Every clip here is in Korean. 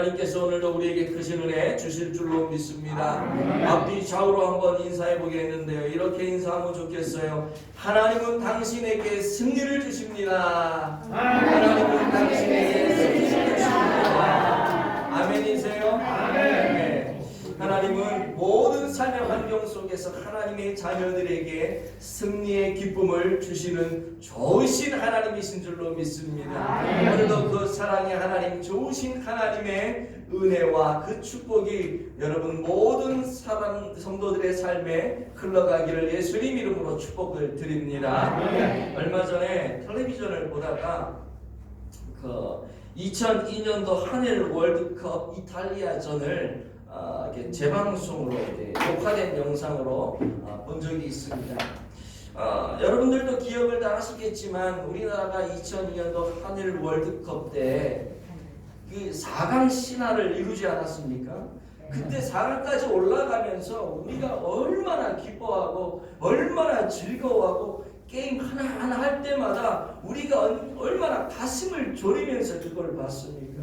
하나님께서 오늘도 우리에게 크신 은혜 주실 줄로 믿습니다. 앞뒤 좌우로 한번 인사해 보겠는데요. 이렇게 인사하면 좋겠어요. 하나님은 당신에게 승리를 주십니다. 하나님은 당신에게 승리를 주십니다. 아멘이세요? 네. 하나님은 모든 삶의 환경 속에서 하나님의 자녀들에게 승리의 기쁨을 주시는 좋으신 하나님이신 줄로 믿습니다. 오늘도 그 사랑의 하나님, 좋으신 하나님의 은혜와 그 축복이 여러분 모든 사람 성도들의 삶에 흘러가기를 예수님 이름으로 축복을 드립니다. 얼마 전에 텔레비전을 보다가 2002년도 한일 월드컵 이탈리아전을 재방송으로 녹화된 영상으로 본 적이 있습니다. 여러분들도 기억을 다 하시겠지만 우리나라가 2002년도 한일 월드컵 때 그 4강 신화를 이루지 않았습니까? 그때 4강까지 올라가면서 우리가 얼마나 기뻐하고 얼마나 즐거워하고 게임 하나하나 할 때마다 우리가 얼마나 가슴을 졸이면서 그걸 봤습니까?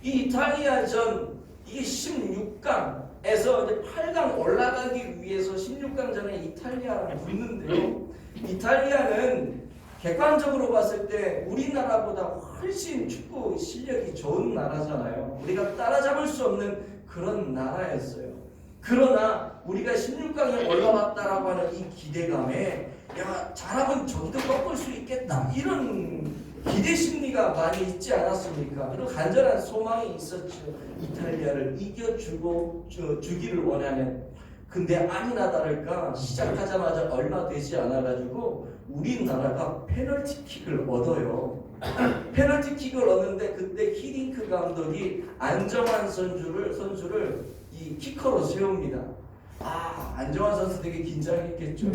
이 이탈리아전 이게 16강에서 이제 8강 올라가기 위해서 16강전에 이탈리아랑 붙는데요. 이탈리아는 객관적으로 봤을 때 우리나라보다 훨씬 축구 실력이 좋은 나라잖아요. 우리가 따라잡을 수 없는 그런 나라였어요. 그러나 우리가 16강에 올라왔다라고 하는 이 기대감에 야 잘하면 저기도 꺾을 수 있겠다 이런 기대 심리가 많이 있지 않았습니까? 그리고 간절한 소망이 있었죠. 이탈리아를 이겨주고 주기를 원하는. 근데 아니나 다를까 시작하자마자 얼마 되지 않아가지고 우리나라가 페널티킥을 얻어요. 페널티킥을 얻는데 그때 히딩크 감독이 안정환 선수를 이 키커로 세웁니다. 안정환 선수 되게 긴장했겠죠.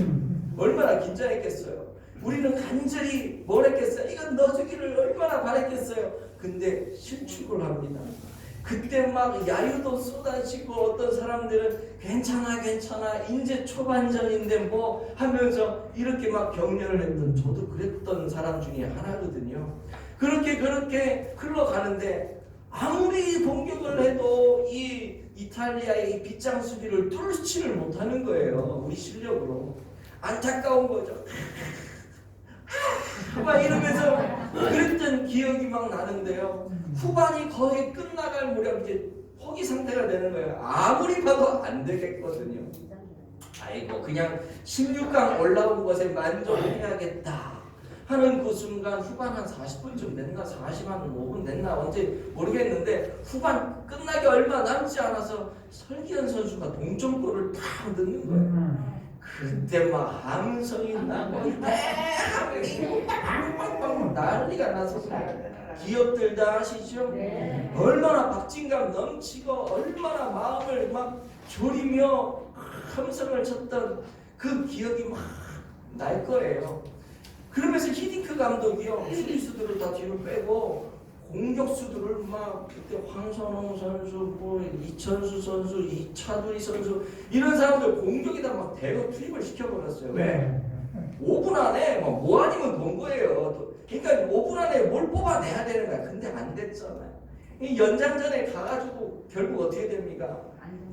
얼마나 긴장했겠어요. 우리는 간절히 뭘 했겠어요? 이건 넣어주기를 얼마나 바랬겠어요. 근데 실축을 합니다. 그때 막 야유도 쏟아지고 어떤 사람들은 괜찮아 이제 초반전인데 뭐 하면서 이렇게 막 격려를 했던 저도 그랬던 사람 중에 하나거든요. 그렇게 흘러가는데 아무리 공격을 해도 이 이탈리아의 이 빗장 수비를 뚫지를 못하는 거예요. 우리 실력으로. 안타까운 거죠. 막 이러면서 그랬던 기억이 막 나는데요. 후반이 거의 끝나갈 무렵 이제 포기 상태가 되는 거예요. 아무리 봐도 안 되겠거든요. 아이고 그냥 16강 올라온 것에 만족해야겠다 하는 그 순간 후반 한 40분쯤 됐나 45분 됐나 언제 모르겠는데 후반 끝나기 얼마 남지 않아서 설기현 선수가 동점골을 딱 넣는 거예요. 그때 막 함성이 나고 대한민국 빵빵빵 난리가 났었어요. 기업들 다 아시죠? 네. 얼마나 박진감 넘치고 얼마나 마음을 막 졸이며 함성을 쳤던 그 기억이 막 날 거예요. 그러면서 히딩크 감독이요 수비수들을 다 뒤로 빼고 공격수들을 막 그때 황선홍 선수, 뭐 이천수 선수, 이차두리 선수 이런 사람들 공격에다 막 대거 투입을 시켜버렸어요. 왜? 5분 안에 뭐 아니면 본 거예요. 그러니까 5분 안에 뭘 뽑아내야 되는 거야. 근데 안 됐잖아요. 이 연장전에 가가지고 결국 어떻게 됩니까?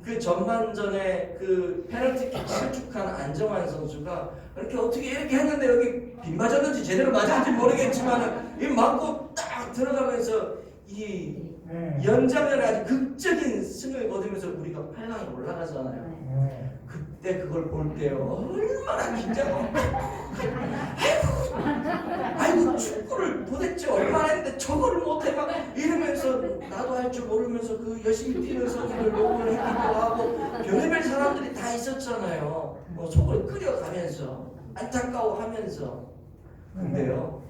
그 전반전에 그 페널티킥 실축한 안정환 선수가 이렇게 했는데 여기 빗 맞았는지 제대로 맞았는지 모르겠지만 이 맞고 딱 들어가면서 이 연장전에 아주 극적인 승을 거두면서 우리가 8강에 올라가잖아요. 그때 그걸 볼 때 얼마나 긴장하고 아이고 축구를 도대체 얼마나 했는데 저거를 못해 막 이러면서 나도 할 줄 모르면서 그 열심히 뛰는 선수들 욕을 하기도 하고 별의별 사람들이 다 있었잖아요. 속을 끓여가면서 안타까워하면서. 근데요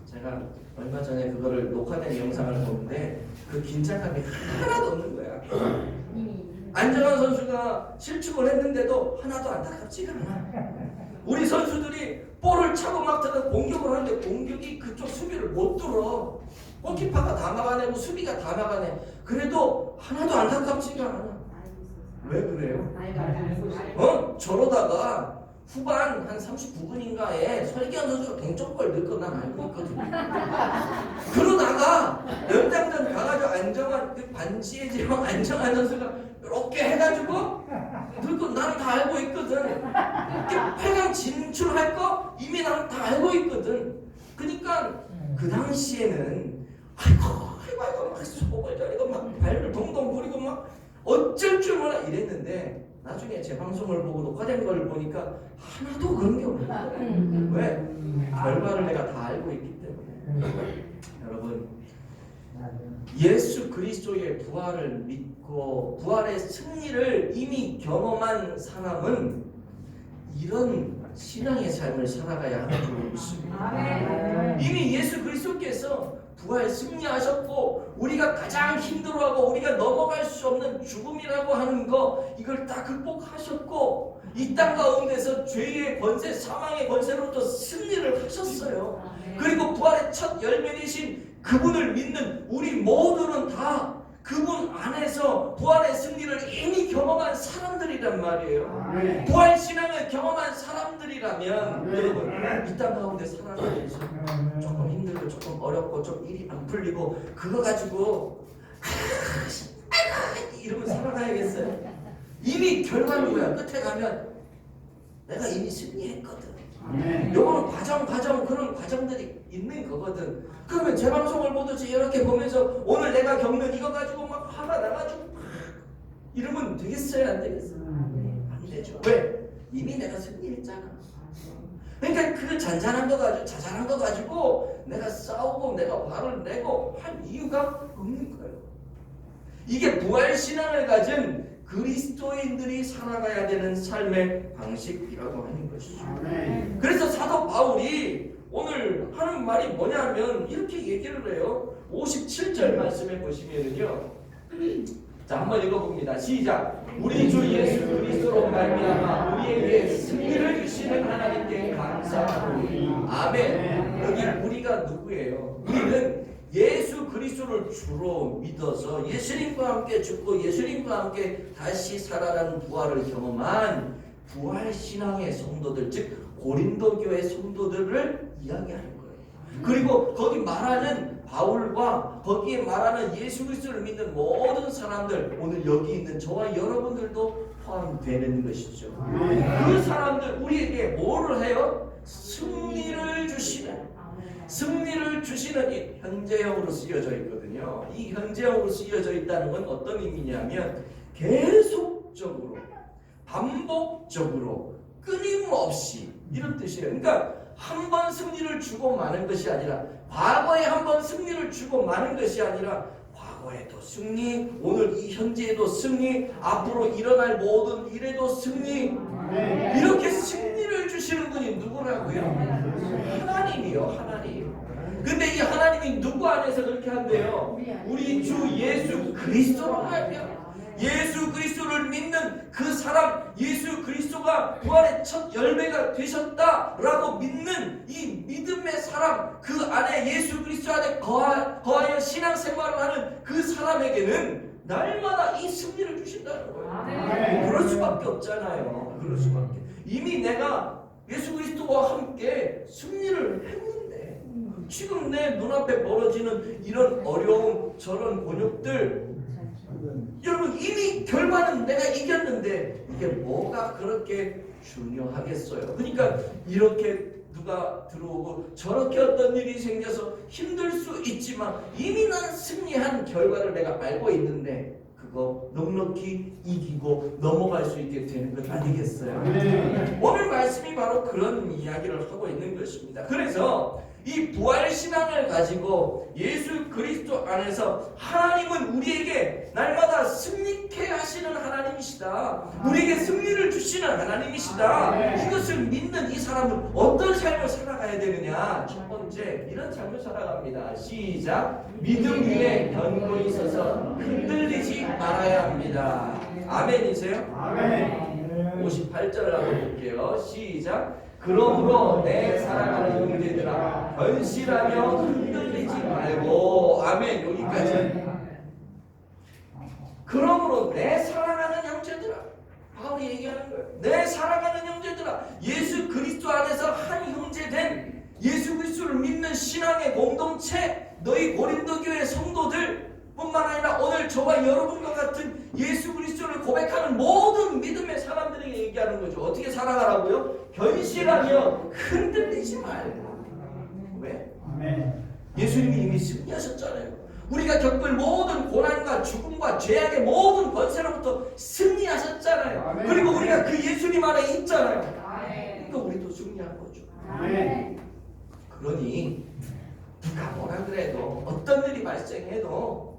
제가 얼마 전에 그거를 녹화된 영상을 보는데 그 긴장감이 하나도 없는 거야. 안정환 선수가 실축을 했는데도 하나도 안타깝지가 않아. 우리 선수들이 볼을 차고 막 들어가 공격을 하는데 공격이 그쪽 수비를 못 뚫어. 골키퍼가 다 막아내고 수비가 다 막아내. 그래도 하나도 안타깝지가 않아. 왜 그래요? 저러다가 후반 한 39분인가에 설기현 선수가 동점골 넣을 건 난 알고 있거든요. 그러다가 연장전 가가지고 안정환 막 그 반지에 지금 안정환 선수가 이렇게 해가지고 그리고 나는 다 알고 있거든. 이렇게 8강 진출할 거 이미 나는 다 알고 있거든. 그러니까 그 당시에는 아이고 막 속을 저리고 막 발을 동동 구리고 막 어쩔 줄 몰라 이랬는데 나중에 제 방송을 보고 녹화된 걸 보니까 하나도 그런 게 없는 거예요. 왜? 결과를 내가 다 알고 있기 때문에. 여러분, 예수 그리스도의 부활을 믿고 부활의 승리를 이미 경험한 사람은 이런 신앙의 삶을 살아가야 하는 줄 믿습니다. 이미 예수 그리스도께서 부활 승리하셨고 우리가 가장 힘들어하고 우리가 넘어갈 수 없는 죽음이라고 하는 거 이걸 다 극복하셨고 이 땅 가운데서 죄의 권세, 사망의 권세로부터 승리를 하셨어요. 그리고 부활의 첫 열매 되신 그분을 믿는 우리 모두는 다 그분 안에서 부활의 승리를 이미 경험한 사람들이란 말이에요. 부활 신앙을 경험한 사람들이라면 여러분 이 땅 가운데 살아가면서 조금 힘들고 조금 어렵고 좀 일이 안 풀리고 그거 가지고 이러면 살아가야겠어요? 이미 결과는 뭐야? 끝에 가면 내가 이미 승리했거든. 요거는 과정 그런 과정들이 있는 거거든. 그러면 제 방송을 보듯이 이렇게 보면서 오늘 내가 겪는 이거 가지고 막 화가 나가지고 이러면 되겠어요? 안 되겠어요? 안 되죠. 왜? 이미 내가 승리했잖아. 그러니까 그 잔잔한 거 가지고 자잘한 거 가지고 내가 싸우고 내가 화를 내고 할 이유가 없는 거예요. 이게 부활 신앙을 가진 그리스도인들이 살아가야 되는 삶의 방식이라고 하는 것이죠. 그래서 사도 바울이 오늘 하는 말이 뭐냐면 이렇게 얘기를 해요. 57절 말씀에 보시면은요. 자, 한번 읽어봅니다. 시작. 우리 주 예수 그리스도로 말미암아 우리에게 승리를 주시는 하나님께 감사하노니. 아멘. 여기 우리가 누구예요? 우리는 예수 그리스도를 주로 믿어서 예수님과 함께 죽고 예수님과 함께 다시 살아나는 부활을 경험한 부활 신앙의 성도들, 즉 고린도 교회 성도들을 이야기하는 거예요. 그리고 거기 말하는 바울과 거기에 말하는 예수 그리스도를 믿는 모든 사람들, 오늘 여기 있는 저와 여러분들도 포함되는 것이죠. 그 사람들 우리에게 뭐를 해요? 승리를 주시는 이 현재형으로 쓰여져 있거든요. 이 현재형으로 쓰여져 있다는 건 어떤 의미냐면 계속적으로, 반복적으로, 끊임없이 이런 뜻이에요. 그러니까 한 번 승리를 주고 마는 것이 아니라 과거에 한 번 승리를 주고 마는 것이 아니라 과거에도 승리, 오늘 이 현재에도 승리, 앞으로 일어날 모든 일에도 승리, 이렇게 승리를 주시는 분이 누구라고요? 하나님이요. 하나님. 근데 이 하나님이 누구 안에서 그렇게 한대요? 우리 주 예수 그리스도로 말이야. 예수 그리스도를 믿는 그 사람, 예수 그리스도가 부활의 첫 열매가 되셨다라고 믿는 이 믿음의 사람, 그 안에 예수 그리스도 안에 거하여 신앙생활을 하는 그 사람에게는 날마다 이 승리를 주신다는 거예요. 그럴 수밖에 없잖아요. 그럴 수밖에. 이미 내가 예수 그리스도와 함께 승리를 했는데 지금 내 눈앞에 벌어지는 이런 어려움, 저런 곤욕들, 여러분 이미 결과는 내가 이겼는데 이게 뭐가 그렇게 중요하겠어요? 그러니까 이렇게 누가 들어오고 저렇게 어떤 일이 생겨서 힘들 수 있지만 이미 난 승리한 결과를 내가 알고 있는데 그거 넉넉히 이기고 넘어갈 수 있게 되는 것 아니겠어요? 오늘 말씀이 바로 그런 이야기를 하고 있는 것입니다. 그래서 이 부활신앙을 가지고 예수 그리스도 안에서 하나님은 우리에게 날마다 승리케 하시는 하나님이시다. 우리에게 승리를 주시는 하나님이시다. 이것을 믿는 이 사람은 어떤 삶을 살아가야 되느냐? 첫 번째, 이런 삶을 살아갑니다. 시작. 믿음 위에 견고히 서서 흔들리지 말아야 합니다. 아멘이세요? 아멘. 58절 한번 볼게요. 시작. 그러므로 내 사랑하는 형제들아 견실하며 흔들리지 말고. 아멘. 여기까지. 그러므로 내 사랑하는 형제들아, 바울이 얘기하는 거예요. 내 사랑하는 형제들아, 예수 그리스도 안에서 한 형제된 예수 그리스도를 믿는 신앙의 공동체, 너희 고린도 교회 성도들, 뿐만 아니라 오늘 저와 여러분과 같은 예수 그리스도를 고백하는 모든 믿음의 사람들에게 얘기하는 거죠. 어떻게 살아가라고요? 견실하며 흔들리지 말고. 왜? 예수님이 이미 승리하셨잖아요. 우리가 겪을 모든 고난과 죽음과 죄악의 모든 권세로부터 승리하셨잖아요. 그리고 우리가 그 예수님 안에 있잖아요. 그러니까 우리도 승리한 거죠. 그러니 누가 뭐라 그래도 어떤 일이 발생해도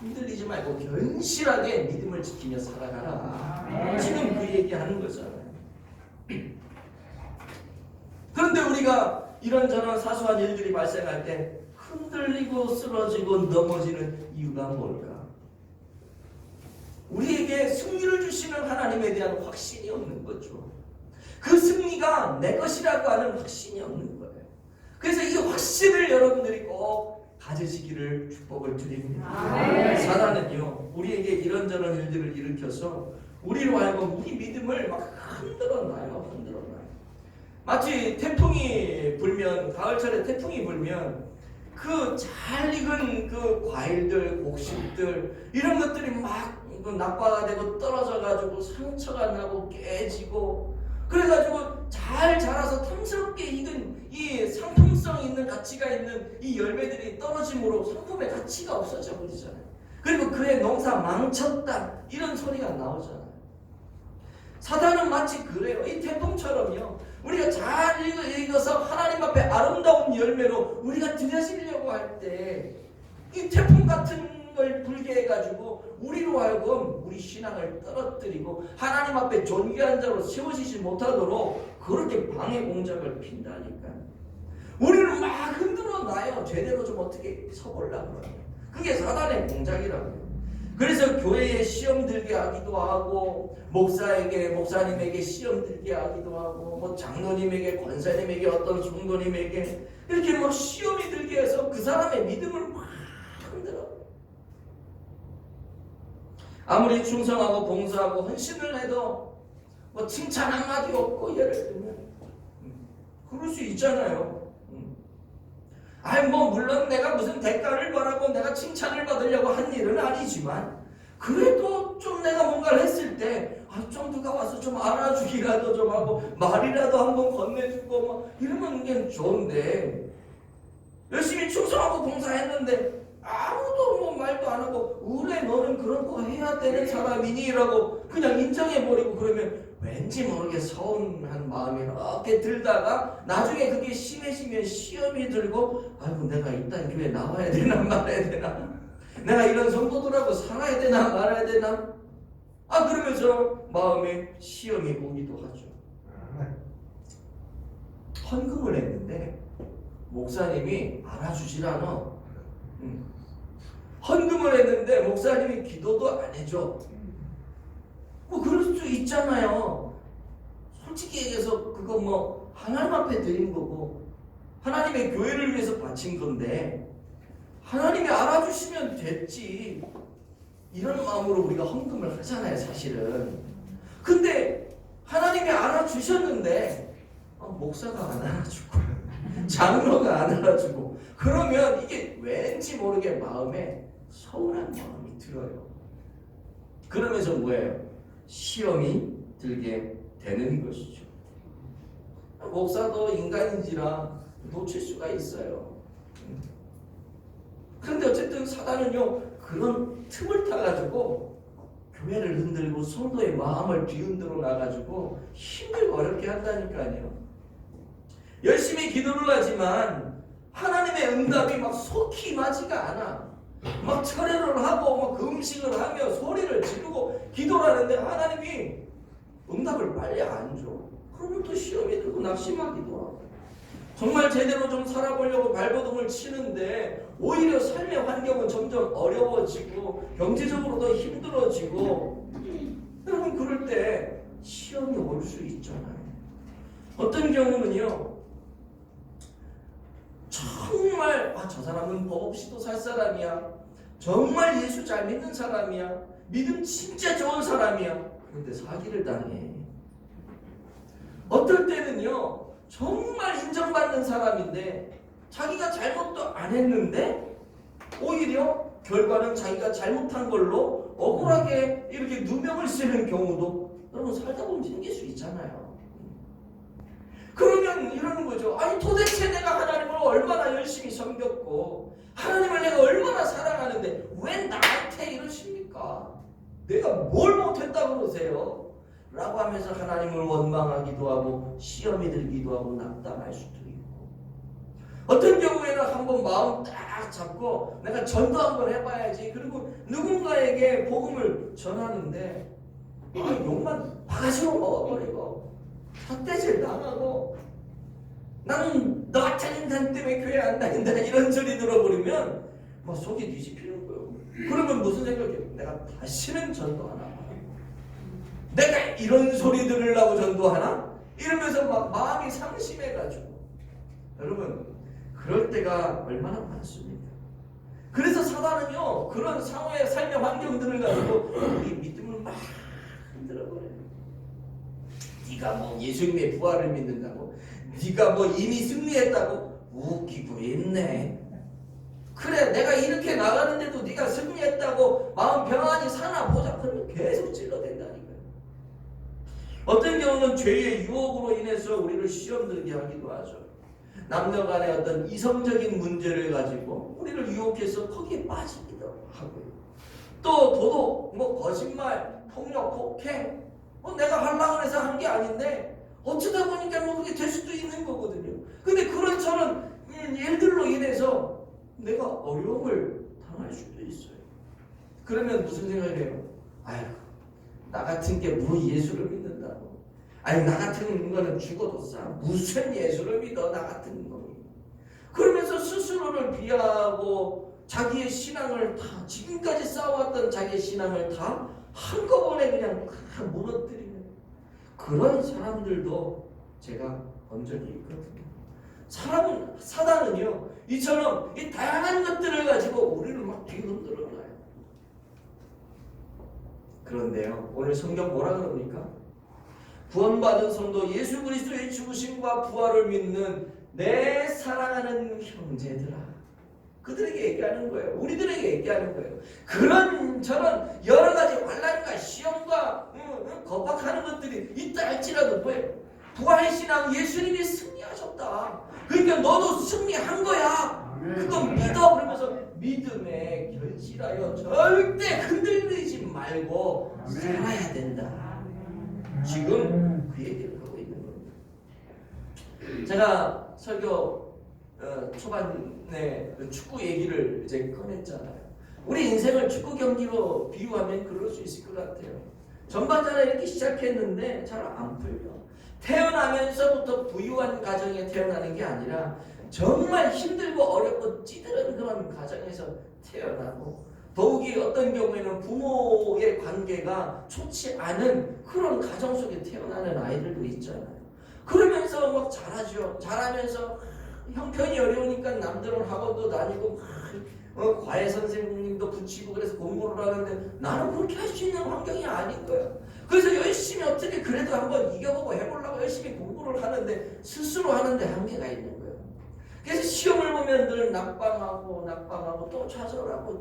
흔들리지 말고 견실하게 믿음을 지키며 살아가라. 지금 그 얘기하는 거잖아요. 그런데 우리가 이런저런 사소한 일들이 발생할 때 흔들리고 쓰러지고 넘어지는 이유가 뭘까? 우리에게 승리를 주시는 하나님에 대한 확신이 없는 거죠. 그 승리가 내 것이라고 하는 확신이 없는 거예요. 그래서 이 확신을 여러분들이 꼭 가지시기를 축복을 드립니다. 사단은요, 우리에게 이런저런 일들을 일으켜서 우리로 하여금 우리 믿음을 막 흔들어놔요. 마치 태풍이 불면, 가을철에 태풍이 불면 그 잘 익은 그 과일들, 곡식들 이런 것들이 막 낙과가 되고 떨어져가지고 상처가 나고 깨지고 그래가지고 잘 자라서 탐스럽게 익은 이 상품성 있는 가치가 있는 이 열매들이 떨어짐으로 상품의 가치가 없어져 버리잖아요. 그리고 그의 농사 망쳤다 이런 소리가 나오잖아요. 사단은 마치 그래요. 이 태풍처럼요. 우리가 잘 익어서 하나님 앞에 아름다운 열매로 우리가 드려지려고 할 때 이 태풍 같은 걸 불게 해가지고 우리로 하여금 우리 신앙을 떨어뜨리고 하나님 앞에 존귀한 자로 세워지지 못하도록 그렇게 방해 공작을 핀다니까. 우리를 막 흔들어 놔요. 제대로 좀 어떻게 서보려고 해요. 그게 사단의 공작이라고요. 그래서 교회에 시험 들게 하기도 하고 목사님에게 시험 들게 하기도 하고 뭐 장로님에게 권사님에게 어떤 성도님에게 이렇게 막 시험이 들게 해서 그 사람의 믿음을 막 흔들어. 아무리 충성하고 봉사하고 헌신을 해도 뭐 칭찬 한마디 없고 예를 들면 그럴 수 있잖아요. 아니 뭐 물론 내가 무슨 대가를 바라고 내가 칭찬을 받으려고 한 일은 아니지만 그래도 좀 내가 뭔가를 했을 때 좀 누가 와서 좀 알아주기라도 좀 하고 말이라도 한번 건네주고 뭐 이러면 그게 좋은데 열심히 충성하고 봉사했는데 아무도 뭐 말도 안 하고 그래 너는 그런 거 해야 되는 사람이니? 라고 그냥 인정해버리고 그러면 왠지 모르게 서운한 마음이 이렇게 들다가 나중에 그게 심해지면 시험이 들고 아이고 내가 이딴 교회 나와야 되나 말아야 되나 내가 이런 성도들하고 살아야 되나 말아야 되나 그러면서 마음에 시험이 오기도 하죠. 헌금을 했는데 목사님이 알아주질 않아. 헌금을 했는데 목사님이 기도도 안 해줘. 뭐 그럴 수 있잖아요. 솔직히 얘기해서 그거 뭐 하나님 앞에 드린 거고 하나님의 교회를 위해서 바친 건데 하나님이 알아주시면 됐지 이런 마음으로 우리가 헌금을 하잖아요 사실은. 근데 하나님이 알아주셨는데 목사가 안 알아주고 장로가 안 알아주고 그러면 이게 왠지 모르게 마음에 서운한 마음이 들어요. 그러면서 뭐예요? 시험이 들게 되는 것이죠. 목사도 인간인지라 놓칠 수가 있어요. 그런데 어쨌든 사단은요 그런 틈을 타가지고 교회를 흔들고 성도의 마음을 뒤흔들어 놔가지고 힘들고 어렵게 한다니까요. 열심히 기도를 하지만 하나님의 응답이 막 속히 임하지가 않아. 막 철회를 하고 막 금식을 하며 소리를 지르고 기도를 하는데 하나님이 응답을 빨리 안 줘. 그러면 또 시험이 들고 낙심하기도 하고 정말 제대로 좀 살아보려고 발버둥을 치는데 오히려 삶의 환경은 점점 어려워지고 경제적으로 더 힘들어지고 여러분 그럴 때 시험이 올 수 있잖아요. 어떤 경우는요 정말 저 사람은 법 없이도 살 사람이야. 정말 예수 잘 믿는 사람이야. 믿음 진짜 좋은 사람이야. 그런데 사기를 당해. 어떨 때는요 정말 인정받는 사람인데 자기가 잘못도 안 했는데 오히려 결과는 자기가 잘못한 걸로 억울하게 이렇게 누명을 쓰는 경우도 여러분 살다 보면 생길 수 있잖아요. 그러면 이러는 거죠. 아니 도대체 내가 하나님을 얼마나 열심히 섬겼고 하나님을 내가 얼마나 사랑하는데 왜 나한테 이러십니까? 내가 뭘 못했다고 그러세요? 라고 하면서 하나님을 원망하기도 하고 시험이 들기도 하고 낙담할 수도 있고, 어떤 경우에는 한번 마음 딱 잡고 내가 전도 한번 해봐야지, 그리고 누군가에게 복음을 전하는데 욕만 바가지로 먹어버리고 삿대질 당하고 나는 너 같은 인간 때문에 교회 안 다닌다 이런 소리 들어버리면 막 속이 뒤집히는 거예요. 그러면 무슨 생각이에요? 내가 다시는 전도하나? 내가 이런 소리 들으려고 전도하나? 이러면서 막 마음이 상심해가지고, 여러분 그럴 때가 얼마나 많습니까? 그래서 사단은요 그런 상황의 삶의 환경들을 가지고 우리 믿음을 막 흔들어버려요. 네가 뭐 예수님의 부활을 믿는다고? 네가 뭐 이미 승리했다고? 웃기고 있네. 그래 내가 이렇게 나가는데도 네가 승리했다고 마음 평안히 사나 보자. 그러면 계속 찔러댄다니까요. 어떤 경우는 죄의 유혹으로 인해서 우리를 시험 들게 하기도 하죠. 남녀 간의 어떤 이성적인 문제를 가지고 우리를 유혹해서 거기에 빠지기도 하고요. 또 도덕, 뭐 거짓말, 폭력, 폭행, 내가 하려고 해서 한 게 아닌데 어쩌다 보니까 뭐 그게 될 수도 있는 거거든요. 근데 그런 저런 일들로 인해서 내가 어려움을 당할 수도 있어요. 그러면 무슨 생각을 해요? 아이고 나 같은 게 뭐 예수를 믿는다고? 아니 나 같은 거는 죽어도 싸. 무슨 예수를 믿어 나 같은 거. 그러면서 스스로를 비하하고 자기의 신앙을 다, 지금까지 쌓아왔던 자기의 신앙을 다 한꺼번에 그냥 다 무너뜨리는 그런 사람들도 제가 본 적이 있거든요. 사단은요 이처럼 이 다양한 것들을 가지고 우리를 막 뒤흔들어 놔요. 그런데요 오늘 성경 뭐라 그럽니까? 구원받은 성도 예수 그리스도의 죽으심과 부활을 믿는 내 사랑하는 형제들아, 그들에게 얘기하는 거예요. 우리들에게 얘기하는 거예요. 그런 저런 여러 가지 환난과 시험과 겁박하는 것들이 있다 할지라도 뭐예요? 부활신앙 예수님이 승리하셨다. 그러니까 너도 승리한 거야. 그건 믿어. 그러면서 믿음에 결실하여 절대 흔들리지 말고 살아야 된다. 지금 그 얘기를 하고 있는 겁니다. 제가 설교 초반에 축구 얘기를 이제 꺼냈잖아요. 우리 인생을 축구 경기로 비유하면 그럴 수 있을 것 같아요. 전반전에 이렇게 시작했는데 잘 안 풀려. 태어나면서부터 부유한 가정에 태어나는 게 아니라 정말 힘들고 어렵고 찌들은 그런 가정에서 태어나고, 더욱이 어떤 경우에는 부모의 관계가 좋지 않은 그런 가정 속에 태어나는 아이들도 있잖아요. 그러면서 막 자라죠. 자라면서 형편이 어려우니까 남들은 학원도 다니고 과외 선생님도 붙이고 그래서 공부를 하는데 나는 그렇게 할 수 있는 환경이 아닌 거예요. 그래서 열심히 어떻게 그래도 한번 이겨보고 해보려고 열심히 공부를 하는데 스스로 하는데 한계가 있는 거예요. 그래서 시험을 보면 늘 낙방하고 또 좌절하고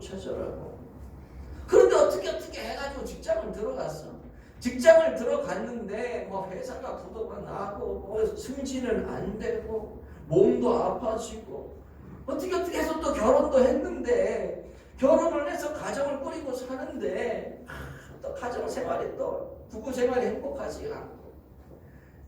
그런데 어떻게 해가지고 직장을 들어갔어. 직장을 들어갔는데 뭐 회사가 부도가 나고 뭐 승진은 안 되고 몸도 아파지고 어떻게 해서 또 결혼도 했는데, 결혼을 해서 가정을 꾸리고 사는데 또 가정 생활이 또 부부 생활이 행복하지 않고,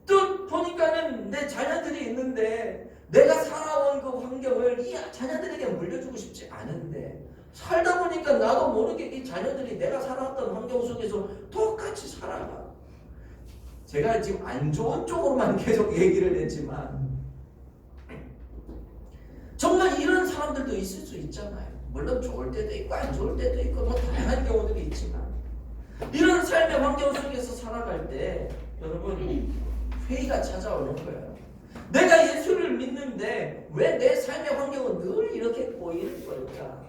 또 보니까는 내 자녀들이 있는데 내가 살아온 그 환경을 이 자녀들에게 물려주고 싶지 않은데, 살다 보니까 나도 모르게 이 자녀들이 내가 살았던 환경 속에서 똑같이 살아가. 제가 지금 안 좋은 쪽으로만 계속 얘기를 했지만 정말 이런 사람들도 있을 수 있잖아요. 물론 좋을 때도 있고 안 좋을 때도 있고 뭐 다양한 경우들이 있지만, 이런 삶의 환경 속에서 살아갈 때 여러분 회의가 찾아오는 거예요. 내가 예수를 믿는데 왜 내 삶의 환경은 늘 이렇게 보이는 걸까?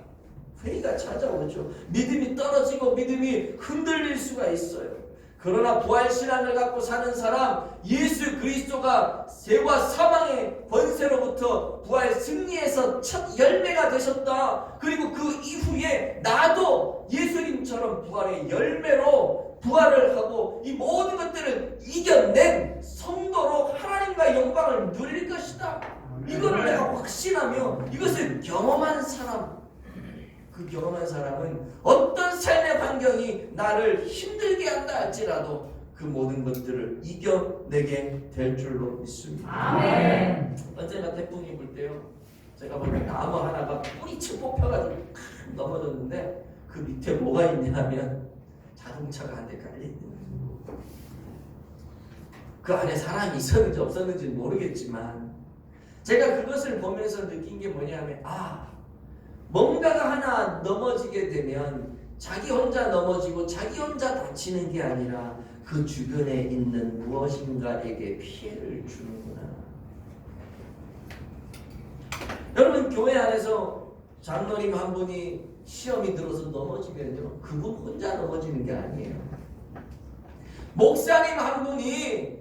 회의가 찾아오죠. 믿음이 떨어지고 믿음이 흔들릴 수가 있어요. 그러나 부활신앙을 갖고 사는 사람, 예수 그리스도가 죄와 사망의 권세로부터 부활 승리해서 첫 열매가 되셨다. 그리고 그 이후에 나도 예수님처럼 부활의 열매로 부활을 하고 이 모든 것들을 이겨낸 성도로 하나님과 영광을 누릴 것이다. 이거를 내가 확신하며 이것을 경험한 사람, 그 경험한 사람은 어떤 삶의 환경이 나를 힘들게 한다 할지라도 그 모든 것들을 이겨내게 될 줄로 믿습니다. 아멘. 언제나 태풍이 불 때요, 제가 보면 나무 하나가 뿌리채 뽑혀가지고 넘어졌는데 그 밑에 뭐가 있냐 하면 자동차가 한 대 깔려있는 거예요. 그 안에 사람이 있었는지 없었는지 모르겠지만 제가 그것을 보면서 느낀 게 뭐냐면 뭔가가 하나 넘어지게 되면 자기 혼자 넘어지고 자기 혼자 다치는 게 아니라 그 주변에 있는 무엇인가에게 피해를 주는구나. 여러분, 교회 안에서 장로님 한 분이 시험이 들어서 넘어지면요, 그분 혼자 넘어지는 게 아니에요. 목사님 한 분이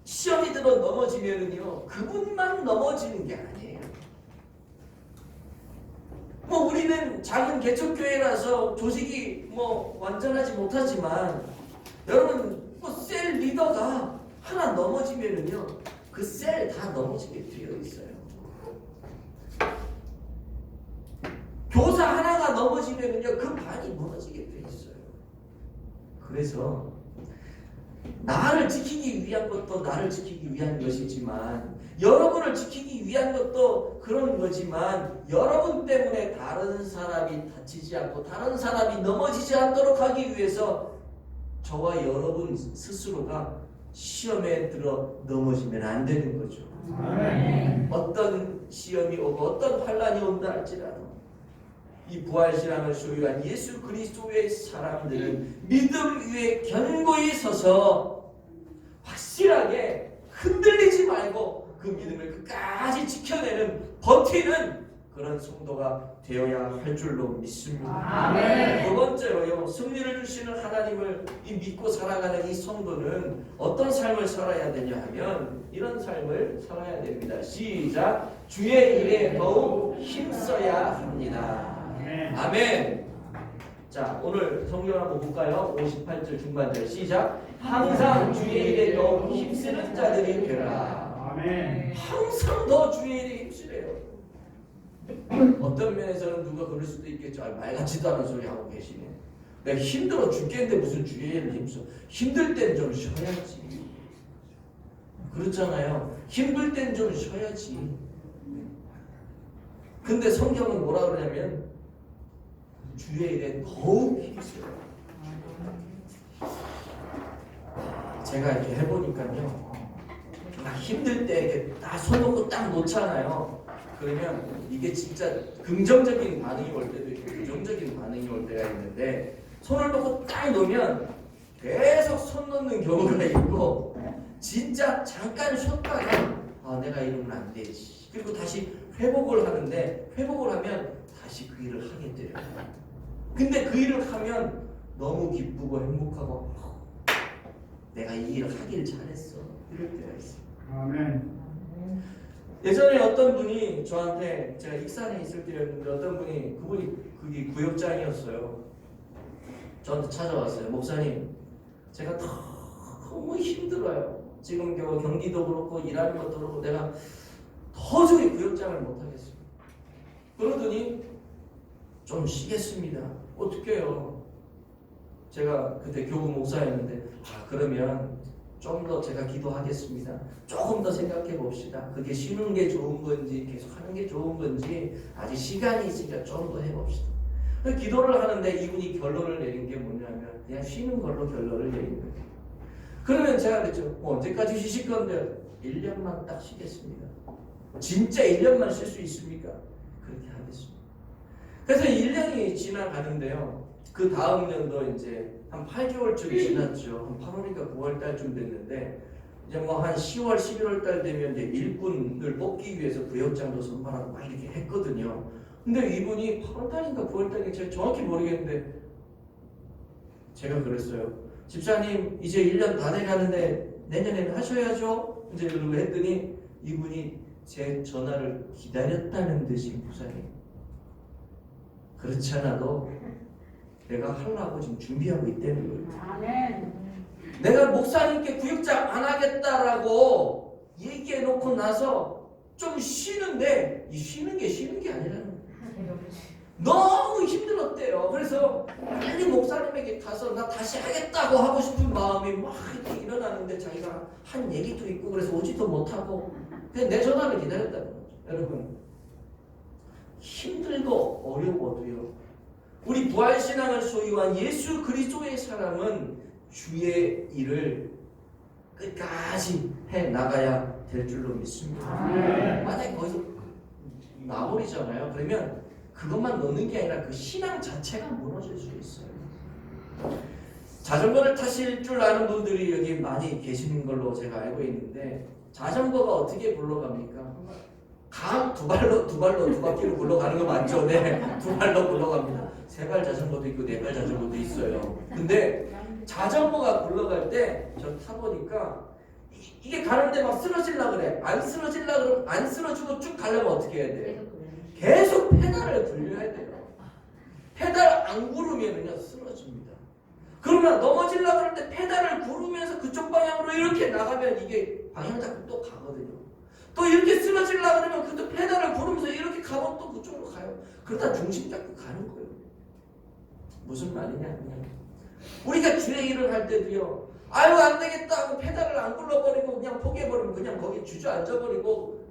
시험이 들어 넘어지면은요, 그분만 넘어지는 게 아니에요. 우리는 작은 개척교회라서 조직이 완전하지 못하지만 여러분, 셀 리더가 하나 넘어지면은요, 그 셀 다 넘어지게 되어 있어요. 교사 하나가 넘어지면은요, 그 반이 무너지게 되어 있어요. 그래서 나를 지키기 위한 것도 나를 지키기 위한 것이지만, 여러분을 지키기 위한 것도 그런 거지만, 여러분 때문에 다른 사람이 다치지 않고 다른 사람이 넘어지지 않도록 하기 위해서 저와 여러분 스스로가 시험에 들어 넘어지면 안 되는 거죠. 아멘. 어떤 시험이 오고 어떤 환난이 온다 할지라도 이 부활신앙을 소유한 예수 그리스도의 사람들은 믿음 위에 견고히 서서 확실하게 흔들리지 말고 그 믿음을 끝까지 지켜내는, 버티는 그런 성도가 되어야 할 줄로 믿습니다. 아멘. 두 번째로요, 승리를 주시는 하나님을 믿고 살아가는 이 성도는 어떤 삶을 살아야 되냐 하면 이런 삶을 살아야 됩니다. 시작. 주의 일에 더욱 힘써야 합니다. 아멘. 자, 오늘 성경 한번 볼까요? 58절 중반절 시작. 항상 주의 일에 더욱 힘쓰는 자들이 되라. 아멘. 항상 더 주의 일에 힘쓰래요. 어떤 면에서는 누가 그럴 수도 있겠죠. 말 같지도 않은 소리 하고 계시네. 내가 힘들어 죽겠는데 무슨 주의 일을 힘써. 힘들 땐 좀 쉬어야지. 그렇잖아요. 힘들 땐 좀 쉬어야지. 근데 성경은 뭐라 그러냐면 주의 일에 더욱 힘써요. 제가 이렇게 해보니까요, 막 힘들 때 이렇게 딱 손 놓고 딱 놓잖아요. 그러면 이게 진짜 긍정적인 반응이 올 때도 있고 부정적인 반응이 올 때가 있는데, 손을 놓고 딱 놓으면 계속 손 놓는 경우가 있고, 진짜 잠깐 쉬었다가 내가 이러면 안 되지. 그리고 다시 회복을 하는데, 회복을 하면 다시 그 일을 하게 돼요. 근데 그 일을 하면 너무 기쁘고 행복하고 내가 이 일을 하길 잘했어, 이럴 때가 있어요. 아멘. 예전에 어떤 분이 저한테, 제가 익산에 있을 때였는데 어떤 분이, 그게 구역장이었어요. 저한테 찾아왔어요. 목사님, 제가 너무 힘들어요. 지금 경기도 그렇고 일하는 것도 그렇고 내가 도저히 구역장을 못하겠어요. 그러더니 좀 쉬겠습니다. 어떻게 해요? 제가 그때 교구 목사였는데, 그러면 좀 더 제가 기도하겠습니다. 조금 더 생각해 봅시다. 그게 쉬는 게 좋은 건지 계속 하는 게 좋은 건지 아직 시간이 있으니까 좀 더 해봅시다. 기도를 하는데 이분이 결론을 내린 게 뭐냐면 그냥 쉬는 걸로 결론을 내린 거예요. 그러면 제가 그랬죠. 언제까지 쉬실 건데? 1년만 딱 쉬겠습니다. 진짜 1년만 쉴 수 있습니까? 그렇게 하겠습니다. 그래서 1년이 지나가는데요. 그 다음 년도 이제 한 8개월쯤 지났죠. 한 8월인가 9월달쯤 됐는데, 이제 한 10월, 11월달 되면 이제 일꾼을 뽑기 위해서 구역장도 선발하고 막 이렇게 했거든요. 근데 이분이 8월달인가 9월달인가 제가 정확히 모르겠는데, 제가 그랬어요. 집사님 이제 1년 다 돼가는데 내년에는 하셔야죠. 이제 그러고 했더니 이분이 제 전화를 기다렸다는 듯이 목사님, 그렇지 않아도 내가 하려고 지금 준비하고 있다는 거예요. 아멘. 내가 목사님께 구역장 안 하겠다라고 얘기해 놓고 나서 좀 쉬는데 이 쉬는 게 아니라는 거예요. 너무 힘들었대요. 그래서 빨리 목사님에게 가서 나 다시 하겠다고 하고 싶은 마음이 막 이렇게 일어나는데 자기가 한 얘기도 있고 그래서 오지도 못하고 그냥 내 전화를 기다렸다는 거죠. 여러분, 힘들고 어려워도요, 우리 부활신앙을 소유한 예수 그리스도의 사람은 주의 일을 끝까지 해나가야 될 줄로 믿습니다. 만약에 거기서 나버리잖아요. 그러면 그것만 넣는 게 아니라 그 신앙 자체가 무너질 수 있어요. 자전거를 타실 줄 아는 분들이 여기 많이 계시는 걸로 제가 알고 있는데, 자전거가 어떻게 굴러갑니까? 두 바퀴로 굴러가는 거 맞죠? 네, 두 발로 굴러갑니다. 세 발 자전거도 있고 네 발 자전거도 있어요. 근데 자전거가 굴러갈 때 저 타보니까 이게 가는데 막 쓰러질라 그래. 안 쓰러질라 그러면 안 쓰러지고 쭉 가려면 어떻게 해야 돼요? 계속 페달을 굴려야 돼요. 페달 안 구르면은요 쓰러집니다. 그러면 넘어질라 그럴 때 페달을 구르면서 그쪽 방향으로 이렇게 나가면 이게 방향 잡고 또 가거든요. 또 이렇게 쓰러질라 그러면 그것도 페달을 구르면서 이렇게 가면 또 그쪽으로 가요. 그러다 중심 잡고 가는 거예요. 무슨 말이냐? 우리가 주의 일을 할 때도요, 아유 안 되겠다 하고 페달을 안 굴러버리고 그냥 포기해버리면 그냥 거기 주저앉아버리고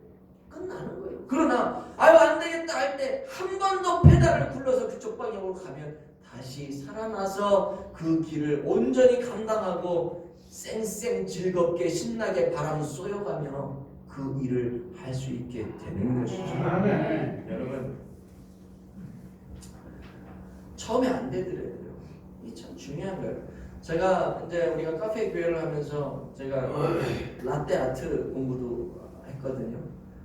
끝나는 거예요. 그러나 아유 안 되겠다 할 때 한 번 더 페달을 굴러서 그쪽 방향으로 가면 다시 살아나서 그 길을 온전히 감당하고 쌩쌩 즐겁게 신나게 바람 쏘여가며 그 일을 할 수 있게 되는 것이죠. 여러분, 처음에 안 되더라고요. 이 참 중요한 거예요. 제가 이제 우리가 카페 교회를 하면서 제가 라떼 아트 공부도 했거든요.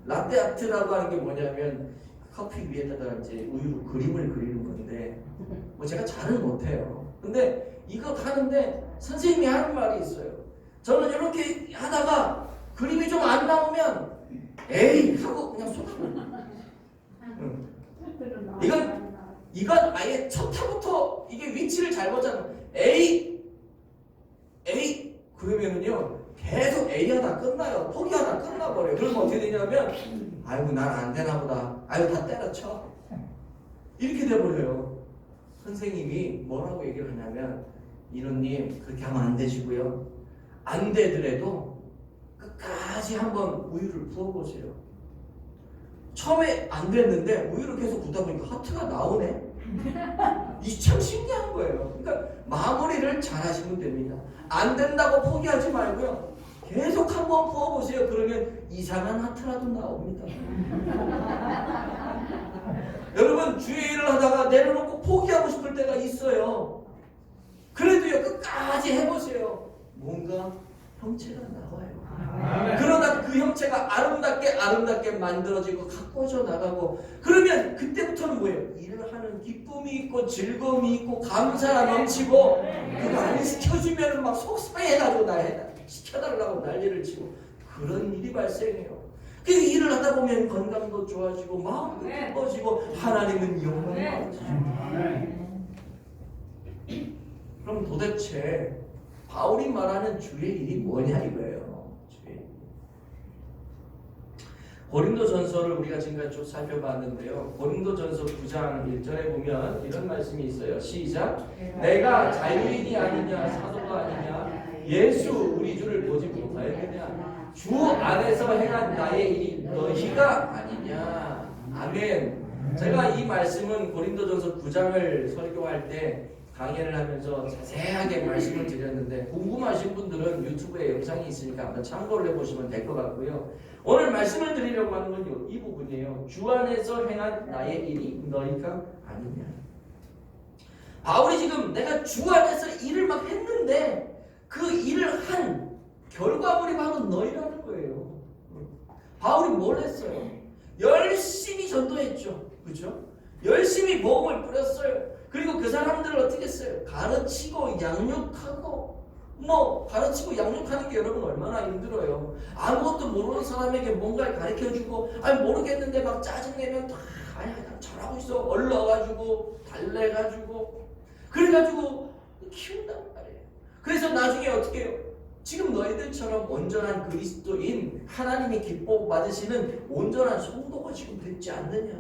라떼 아트라고 하는 게 뭐냐면 커피 위에다가 이제 우유로 그림을 그리는 건데 뭐 제가 잘은 못해요. 근데 이거 하는데 선생님이 하는 말이 있어요. 저는 이렇게 하다가 그림이 좀 안 나오면 에이 하고 그냥 쏟아버려요. 이건 아예 첫 타부터 이게 위치를 잘못 잡는 A 그러면은요 계속 A 하다 끝나요. 포기하다 끝나버려요. 그러면 어떻게 되냐면 아이고 난 안 되나 보다. 아이고 다 때려쳐. 이렇게 돼버려요. 선생님이 뭐라고 얘기를 하냐면 이노님 그렇게 하면 안 되시고요. 안 되더라도 끝까지 한번 우유를 부어보세요. 처음에 안 됐는데 우유를 계속 붓다 보니까 하트가 나오네. 이 참 신기한 거예요. 그러니까 마무리를 잘 하시면 됩니다. 안 된다고 포기하지 말고요. 계속 한번 부어보세요. 그러면 이상한 하트라도 나옵니다. 여러분, 주의 일을 하다가 내려놓고 포기하고 싶을 때가 있어요. 그래도요, 끝까지 해보세요. 뭔가 형체가 나와요. 그러다 그 형체가 아름답게 만들어지고 가꿔져 나가고, 그러면 그때부터는 뭐예요? 일을 하는 기쁨이 있고 즐거움이 있고 감사가 넘치고, 그거 안 시켜주면 막 속상해가지고 시켜달라고 난리를 치고 그런 일이 발생해요. 그 일을 하다 보면 건강도 좋아지고 마음도 기뻐지고 하나님은 영광을 받으시죠. 그럼 도대체 바울이 말하는 주의 일이 뭐냐 이거예요. 주의 일. 고린도전서를 우리가 지금까지 쭉 살펴봤는데요. 고린도전서 9장 1절에 보면 이런 말씀이 있어요. 시작. 내가 자유인이 아니냐 사도가 아니냐 예수 우리 주를 보지 못하였느냐 주 안에서 행한 나의 일이 너희가 아니냐. 아멘. 제가 이 말씀은 고린도전서 9장을 설교할 때 강연을 하면서 자세하게 말씀을 드렸는데 궁금하신 분들은 유튜브에 영상이 있으니까 한번 참고를 해보시면 될 것 같고요. 오늘 말씀을 드리려고 하는 건 이 부분이에요. 주 안에서 행한 나의 일이 너희가 아니냐. 바울이 지금 내가 주 안에서 일을 막 했는데 그 일을 한 결과물이 바로 너희라는 거예요. 바울이 뭘 했어요? 열심히 전도했죠. 그렇죠? 열심히 복음을 뿌렸어요. 그리고 그 사람들을 어떻게 했어요? 가르치고 양육하고 뭐 가르치고 양육하는 게 여러분 얼마나 힘들어요. 아무것도 모르는 사람에게 뭔가를 가르쳐주고 아니 모르겠는데 막 짜증내면 다 아니 그냥 잘하고 있어 얼러가지고 달래가지고 그래가지고 키운단 말이에요. 그래서 나중에 어떻게 해요? 지금 너희들처럼 온전한 그리스도인 하나님이 기뻐 받으시는 온전한 성도가 지금 됐지 않느냐.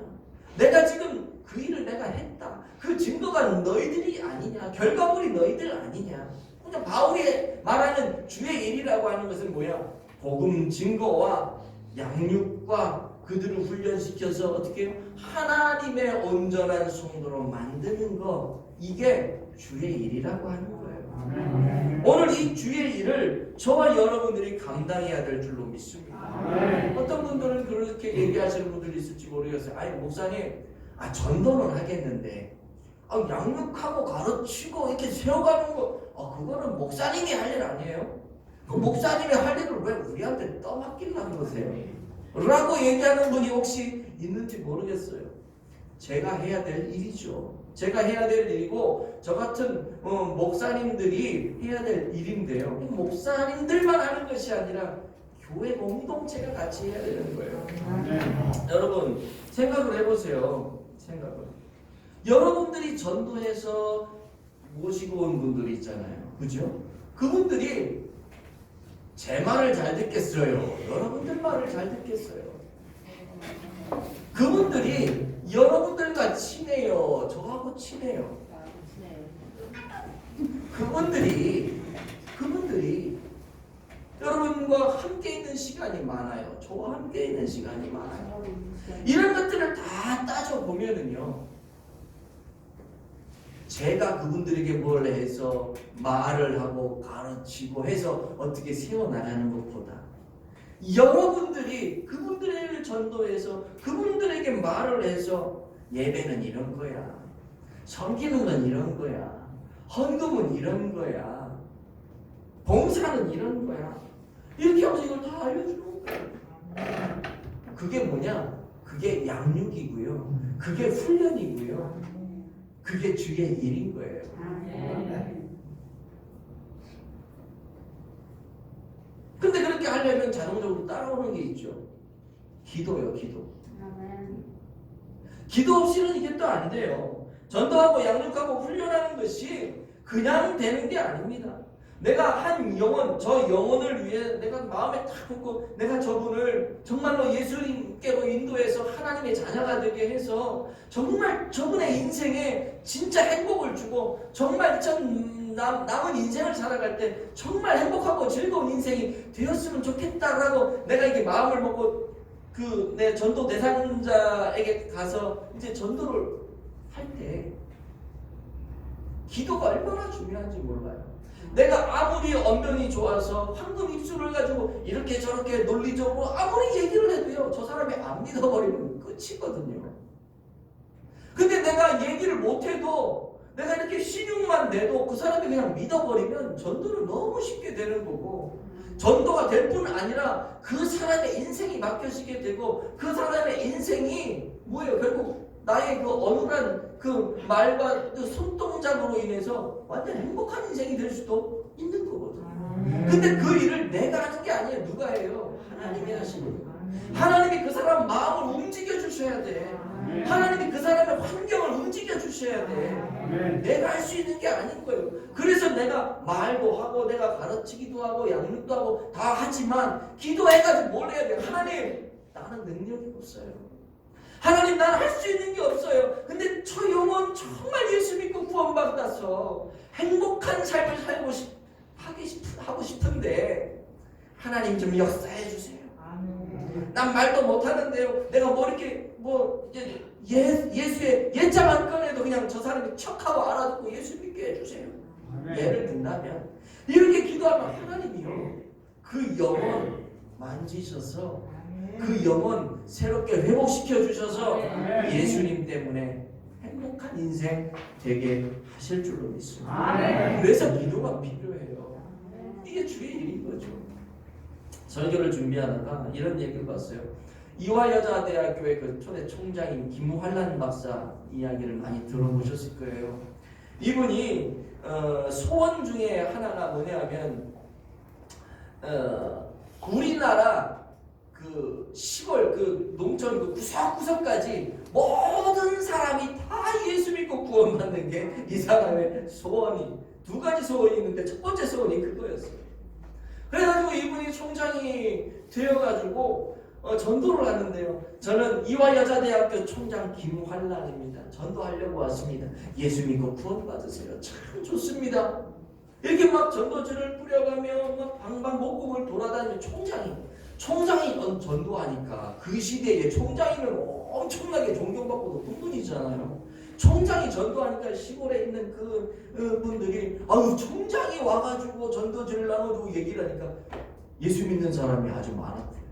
내가 지금 그 일을 내가 했다. 그 증거가 너희들이 아니냐. 결과물이 너희들 아니냐. 그냥 바울이 말하는 주의 일이라고 하는 것은 뭐야? 복음 증거와 양육과 그들을 훈련시켜서 어떻게 해요? 하나님의 온전한 성도로 만드는 거. 이게 주의 일이라고 하는 거예요. 오늘 이 주의 일을 저와 여러분들이 감당해야 될 줄로 믿습니다. 어떤 분들은 그렇게 얘기하시는 분들이 있을지 모르겠어요. 아니 목사님, 전도는 하겠는데 양육하고 가르치고 이렇게 세워가는 거 그거는 목사님이 할 일 아니에요? 그 목사님이 할 일을 왜 우리한테 떠맡기려고 그러세요? 라고 얘기하는 분이 혹시 있는지 모르겠어요. 제가 해야 될 일이죠. 제가 해야 될 일이고 저 같은 목사님들이 해야 될 일인데요. 목사님들만 하는 것이 아니라 교회 공동체가 같이 해야 되는 거예요. 여러분 생각을 해보세요. 여러분들이 전도해서 모시고 온 분들이 있잖아요. 그죠? 그분들이 제 말을 잘 듣겠어요? 여러분들 말을 잘 듣겠어요? 그분들이 여러분들과 친해요? 저하고 친해요? 그분들이 여러분과 함께 있는 시간이 많아요. 저와 함께 있는 시간이 많아요. 이런 것들을 다 따져보면은요, 제가 그분들에게 뭘 해서 말을 하고 가르치고 해서 어떻게 세워나가는 것보다 여러분들이 그분들을 전도해서 그분들에게 말을 해서 예배는 이런 거야, 섬기는 건 이런 거야, 헌금은 이런 거야, 봉사는 이런 거야, 이렇게 하면서 이걸 다 알려주는 거예요. 그게 뭐냐? 그게 양육이고요, 그게 훈련이고요, 그게 주의 일인 거예요. 근데 그렇게 하려면 자동적으로 따라오는 게 있죠. 기도요, 기도. 기도 없이는 이게 또 안 돼요. 전도하고 양육하고 훈련하는 것이 그냥 되는 게 아닙니다. 내가 한 영혼, 저 영혼을 위해 내가 마음에 딱 품고 내가 저분을 정말로 예수님께로 인도해서 하나님의 자녀가 되게 해서 정말 저분의 인생에 진짜 행복을 주고 정말 남은 인생을 살아갈 때 정말 행복하고 즐거운 인생이 되었으면 좋겠다라고 내가 이게 마음을 먹고 그 내 전도 대상자에게 가서 이제 전도를 할 때 기도가 얼마나 중요한지 몰라요. 내가 아무리 언변이 좋아서 황금 입술을 가지고 이렇게 저렇게 논리적으로 아무리 얘기를 해도요, 저 사람이 안 믿어버리면 끝이거든요. 근데 내가 얘기를 못해도 내가 이렇게 신용만 내도 그 사람이 그냥 믿어버리면 전도는 너무 쉽게 되는 거고, 전도가 될 뿐 아니라 그 사람의 인생이 맡겨지게 되고 그 사람의 인생이 뭐예요? 결국 나의 그 어눌한 그 말과 그 손동작으로 인해서 완전 행복한 인생이 될 수도 있는 거거든요. 근데 그 일을 내가 하는 게 아니에요. 누가 해요? 하나님이 하시는 거예요. 하나님이 그 사람 마음을 움직여 주셔야 돼. 하나님이 그 사람의 환경을 움직여 주셔야 돼. 내가 할 수 있는 게 아닌 거예요. 그래서 내가 말도 하고 내가 가르치기도 하고 양육도 하고 다 하지만 기도해가지고 뭘 해야 돼? 하나님, 나는 능력이 없어요. 하나님, 나는 할 수 있는 게 없어요. 근데 저 영혼 정말 예수 믿고 구원받아서 행복한 삶을 하고 싶은데 하나님 좀 역사해 주세요. 난 말도 못하는데요. 내가 뭐 이렇게 예수의 예자만 꺼내도 그냥 저 사람이 척하고 알아듣고 예수 믿게 해주세요. 예를 든다면 이렇게 기도하면 하나님이요, 그 영혼 만지셔서 그 영혼 새롭게 회복시켜 주셔서 예수님 때문에 행복한 인생 되게 하실 줄로 믿습니다. 그래서 기도가 필요해요. 이게 주의 일인 거죠. 설교를 준비하다가 이런 얘기를 봤어요. 이화여자대학교의 그 초대 총장인 김환란 박사 이야기를 많이 들어보셨을 거예요. 이분이 소원 중에 하나가 뭐냐면 우리나라 그 시골 그 농촌 그 구석구석까지 모든 사람이 다 예수 믿고 구원받는 게 이 사람의 소원이 두 가지 소원이 있는데 첫 번째 소원이 그거였어요. 그래가지고 이분이 총장이 되어가지고 전도를 하는데요. 저는 이화여자대학교 총장 김환란입니다. 전도하려고 왔습니다. 예수 믿고 구원받으세요. 참 좋습니다. 이렇게 막 전도지를 뿌려가며 막 방방곡곡을 돌아다니며 총장이 전도하니까 그 시대에 총장이면 엄청나게 존경받고 높은 분이잖아요. 총장이 전도하니까 시골에 있는 그 분들이 아유 총장이 와가지고 전도지를 나눠주고 얘기를 하니까 예수 믿는 사람이 아주 많았대요.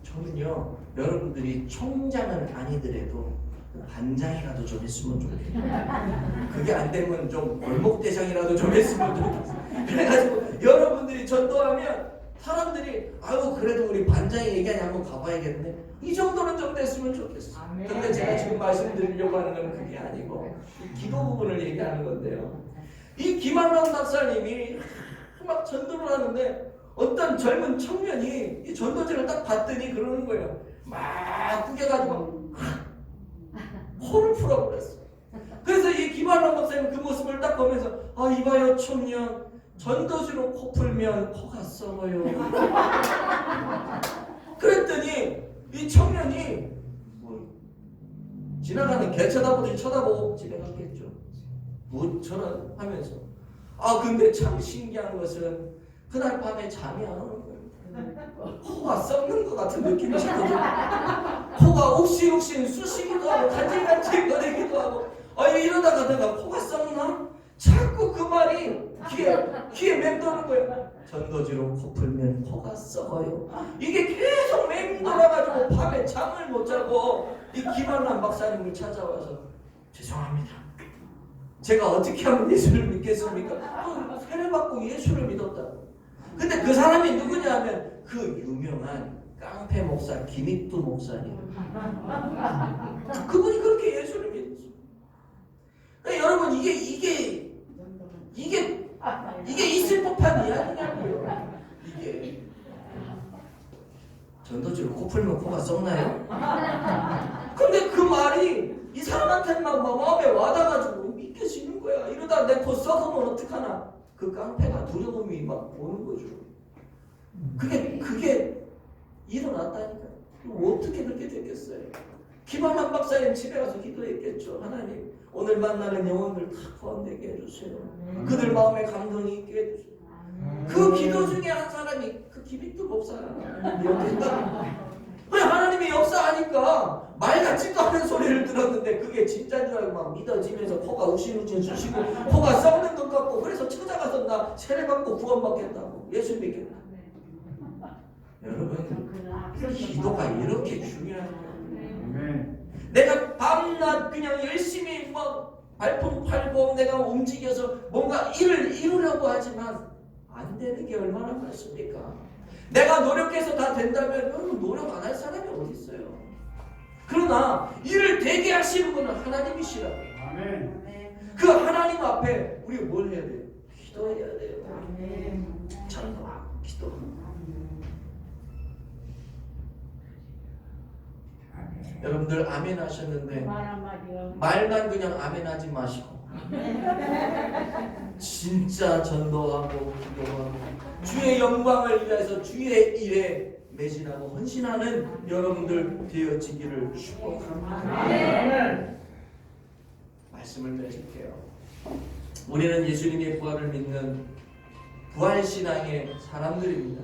저는요 여러분들이 총장은 아니더라도 반장이라도 좀 했으면 좋겠어요. 그게 안 되면 좀 골목대장이라도 좀 했으면 좋겠어요. 그래가지고 여러분들이 전도하면 사람들이 아유 그래도 우리 반장이 얘기하니 한번 가봐야겠네. 이 정도는 좀 됐으면 좋겠어. 근데 제가 지금 말씀드리려고 하는 건 그게 아니고 이 기도 부분을 얘기하는 건데요. 이 김한남 박사님이 막 전도를 하는데 어떤 젊은 청년이 이 전도지를 딱 봤더니 그러는 거예요. 막 구겨가지고 코를 풀어버렸어. 그래서 이 김한남 박사님 그 모습을 딱 보면서 아 이봐요 청년 전도지로 코 풀면 코가 썩어요. 그랬더니 이 청년이 뭐 지나가는 개 쳐다보듯이 쳐다보고 지나갔겠죠. 뭐처럼 하면서 아 근데 참 신기한 것은 그날 밤에 잠이 안 오는 거예요. 코가 썩는 것 같은 느낌이 들거든요. 코가 욱신욱신 쑤시기도 하고 간질간질거리기도 하고 이러다가 내가 코가 썩나? 자꾸 그 말이 귀에 맴도는 거예요. 전도지로 코 풀면 코가 썩어요. 이게 계속 맴돌아가지고 밤에 잠을 못 자고 이 김한남 박사님을 찾아와서 죄송합니다. 제가 어떻게 하면 예수를 믿겠습니까? 세례받고 예수를 믿었다. 근데 그 사람이 누구냐 하면 그 유명한 깡패 목사 김익두 목사님. 그분이 그렇게 예수를 믿었어요. 그러니까 여러분 이게 있을 법한 이야기냐고요. 이게 전도지로 코 풀면 코가 썩나요? 근데 그 말이 이 사람한테는 막 마음에 와닿아가지고 믿겨지는 거야. 이러다 내 코 썩으면 어떡하나. 그 깡패가 두려움이 막 오는 거죠. 그게 일어났다니까. 어떻게 그렇게 됐겠어요? 김한남 박사님 집에 가서 기도했겠죠. 하나님 오늘 만나는 영혼들 다 구원되게 해주세요. 그들 마음에 감동이 있게 해주세요. 그 기도 중에 한 사람이 그 김익두 목사였다. 왜 하나님이 역사하니까 말 같지도 않은 소리를 들었는데 그게 진짜인 줄 알고 막 믿어지면서 코가 욱신욱신 쑤시고 코가 썩는 것 같고 그래서 찾아가서 나 세례받고 구원받겠다고 예수 믿겠다. 여러분 기도가 이렇게 중요한 거예요. 내가 밤낮 그냥 열심히 막 발품 팔고 내가 움직여서 뭔가 일을 이루려고 하지만 안 되는 게 얼마나 많습니까? 내가 노력해서 다 된다면 여러분 노력 안 할 사람이 어디 있어요? 그러나 일을 되게 하시는 분은 하나님이시라고. 그 하나님 앞에 우리가 뭘 해야 돼요? 기도해야 돼요. 전도하고 기도하고. 여러분들 아멘 하셨는데 말만 그냥 아멘 하지 마시고 진짜 전도하고 기도하고 주의 영광을 위해서 주의 일에 매진하고 헌신하는 여러분들 되어지기를 축복합니다. 말씀을 맺을게요. 우리는 예수님의 부활을 믿는 부활신앙의 사람들입니다.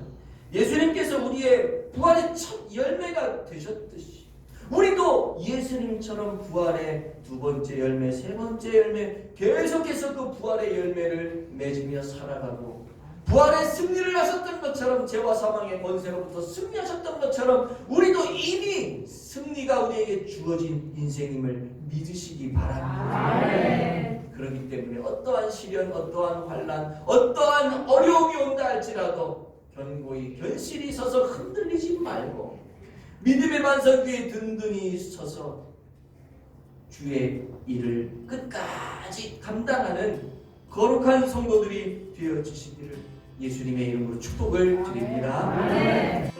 예수님께서 우리의 부활의 첫 열매가 되셨듯이 우리도 예수님처럼 부활의 두 번째 열매, 세 번째 열매 계속해서 그 부활의 열매를 맺으며 살아가고 부활의 승리를 하셨던 것처럼 죄와 사망의 권세로부터 승리하셨던 것처럼 우리도 이미 승리가 우리에게 주어진 인생임을 믿으시기 바랍니다. 그렇기 때문에 어떠한 시련, 어떠한 환난, 어떠한 어려움이 온다 할지라도 견고히 견실히 서서 흔들리지 말고 믿음의 반석 위에 든든히 서서 주의 일을 끝까지 감당하는 거룩한 성도들이 되어 주시기를 예수님의 이름으로 축복을 드립니다.